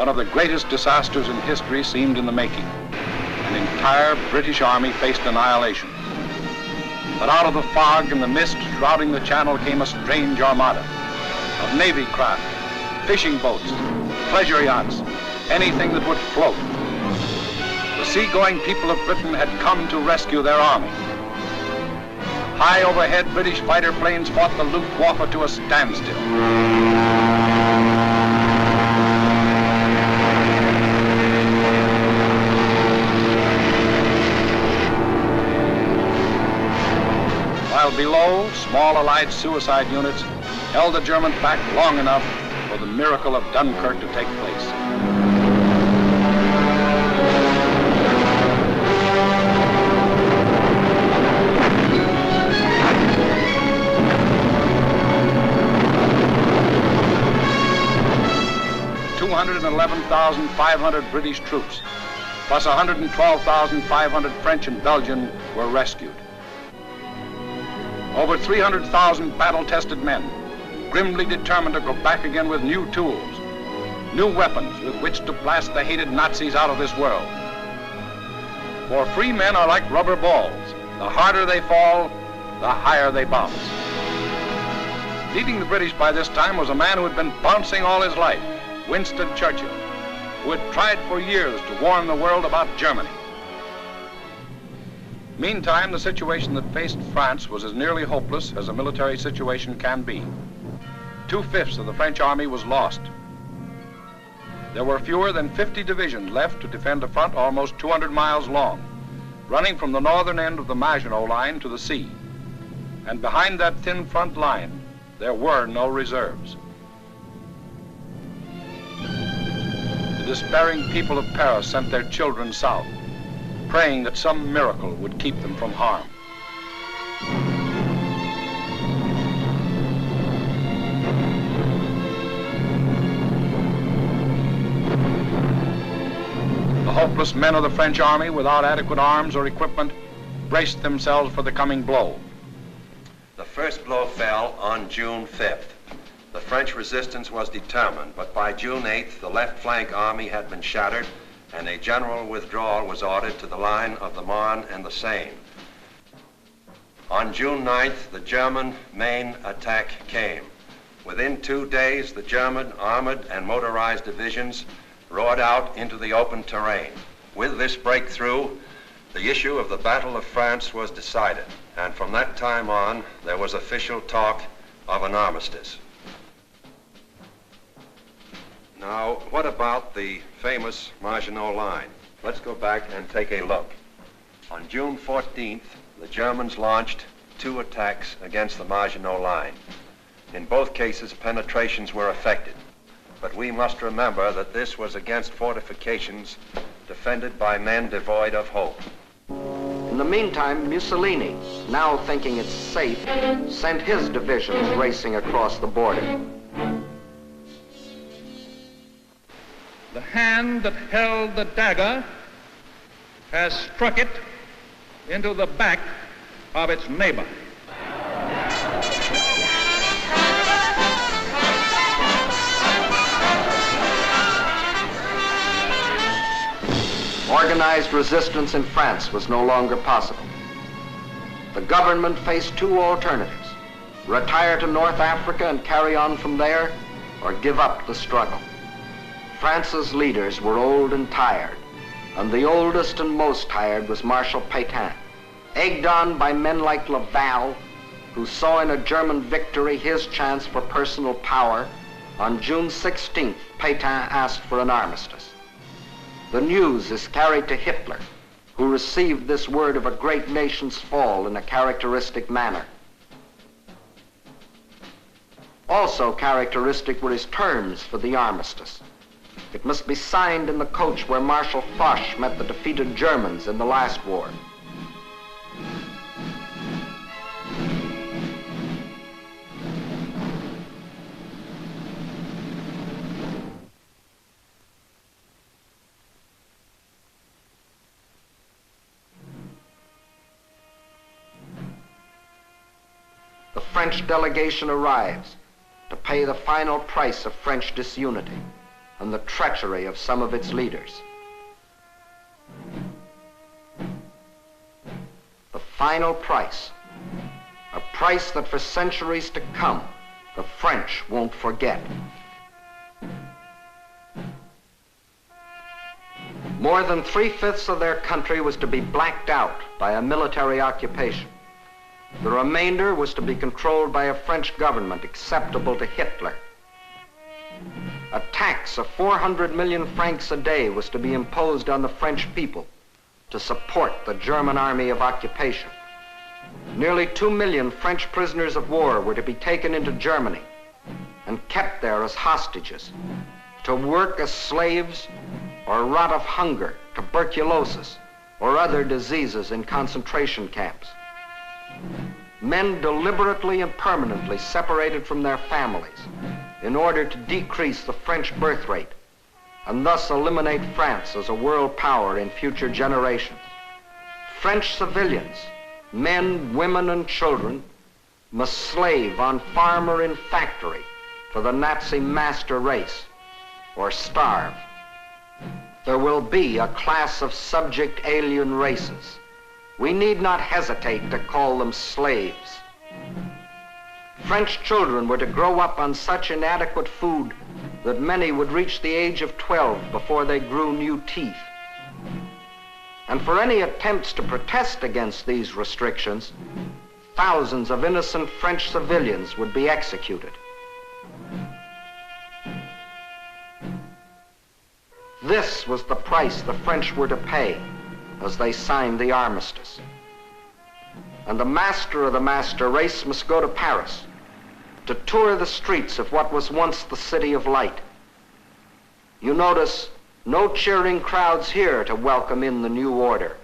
one of the greatest disasters in history seemed in the making. An entire British army faced annihilation. But out of the fog and the mist shrouding the channel came a strange armada of Navy craft, fishing boats, pleasure yachts, anything that would float. The seagoing people of Britain had come to rescue their army. High overhead, British fighter planes fought the Luftwaffe to a standstill. While below, small Allied suicide units held the Germans back long enough for the miracle of Dunkirk to take place. $211,500 British troops, plus 112,500 French and Belgian were rescued. Over 300,000 battle-tested men, grimly determined to go back again with new tools, new weapons with which to blast the hated Nazis out of this world. For free men are like rubber balls. The harder they fall, the higher they bounce. Leading the British by this time was a man who had been bouncing all his life, Winston Churchill, who had tried for years to warn the world about Germany. Meantime, the situation that faced France was as nearly hopeless as a military situation can be. 2/5 of the French army was lost. There were fewer than 50 divisions left to defend a front almost 200 miles long, running from the northern end of the Maginot Line to the sea. And behind that thin front line, there were no reserves. The despairing people of Paris sent their children south, praying that some miracle would keep them from harm. The hopeless men of the French army, without adequate arms or equipment, braced themselves for the coming blow. The first blow fell on June 5th. The French resistance was determined, but by June 8th, the left flank army had been shattered and a general withdrawal was ordered to the line of the Marne and the Seine. On June 9th, the German main attack came. Within 2 days, the German armored and motorized divisions roared out into the open terrain. With this breakthrough, the issue of the Battle of France was decided, and from that time on, there was official talk of an armistice. Now, what about the famous Maginot Line? Let's go back and take a look. On June 14th, the Germans launched 2 attacks against the Maginot Line. In both cases, penetrations were effected. But we must remember that this was against fortifications defended by men devoid of hope. In the meantime, Mussolini, now thinking it's safe, sent his divisions racing across the border. The hand that held the dagger has struck it into the back of its neighbor. Organized resistance in France was no longer possible. The government faced 2 alternatives: retire to North Africa and carry on from there, or give up the struggle. France's leaders were old and tired, and the oldest and most tired was Marshal Pétain. Egged on by men like Laval, who saw in a German victory his chance for personal power, on June 16th, Pétain asked for an armistice. The news is carried to Hitler, who received this word of a great nation's fall in a characteristic manner. Also characteristic were his terms for the armistice. It must be signed in the coach where Marshal Foch met the defeated Germans in the last war. The French delegation arrives to pay the final price of French disunity, and the treachery of some of its leaders. The final price, a price that for centuries to come, the French won't forget. More than 3/5 of their country was to be blacked out by a military occupation. The remainder was to be controlled by a French government acceptable to Hitler. A tax of 400 million francs a day was to be imposed on the French people to support the German army of occupation. Nearly 2 million French prisoners of war were to be taken into Germany and kept there as hostages, to work as slaves or rot of hunger, tuberculosis, or other diseases in concentration camps. Men deliberately and permanently separated from their families in order to decrease the French birth rate and thus eliminate France as a world power in future generations. French civilians, men, women, and children, must slave on farm or in factory for the Nazi master race or starve. There will be a class of subject alien races. We need not hesitate to call them slaves. French children were to grow up on such inadequate food that many would reach the age of 12 before they grew new teeth. And for any attempts to protest against these restrictions, thousands of innocent French civilians would be executed. This was the price the French were to pay as they signed the armistice. And the master of the master race must go to Paris to tour the streets of what was once the City of Light. You notice no cheering crowds here to welcome in the new order.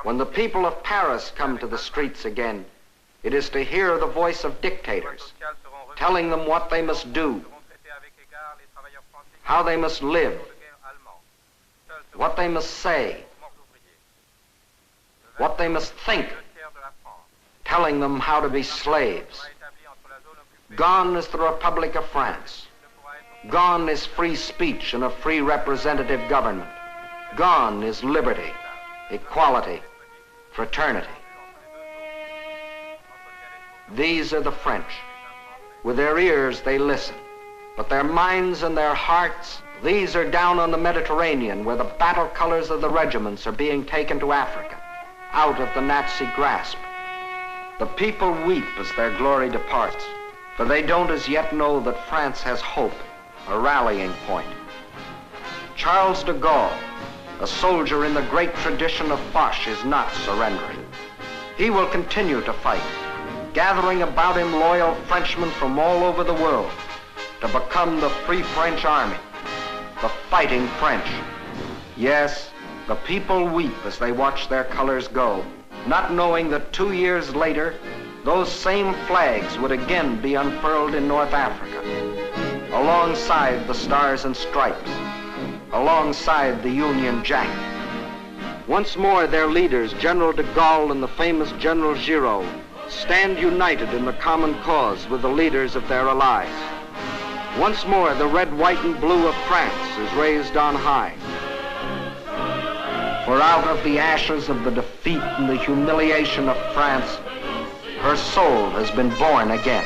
When the people of Paris come to the streets again, it is to hear the voice of dictators, telling them what they must do, how they must live, what they must say, what they must think, telling them how to be slaves. Gone is the Republic of France. Gone is free speech and a free representative government. Gone is liberty, equality, fraternity. These are the French. With their ears they listen, but their minds and their hearts, these are down on the Mediterranean where the battle colors of the regiments are being taken to Africa, out of the Nazi grasp. The people weep as their glory departs, for they don't as yet know that France has hope, a rallying point. Charles de Gaulle, a soldier in the great tradition of Foch, is not surrendering. He will continue to fight, gathering about him loyal Frenchmen from all over the world to become the Free French Army, the Fighting French. Yes, the people weep as they watch their colors go, not knowing that 2 years later, those same flags would again be unfurled in North Africa, alongside the Stars and Stripes, alongside the Union Jack. Once more, their leaders, General de Gaulle and the famous General Giraud, stand united in the common cause with the leaders of their allies. Once more, the red, white, and blue of France is raised on high. For out of the ashes of the defeat and the humiliation of France, her soul has been born again.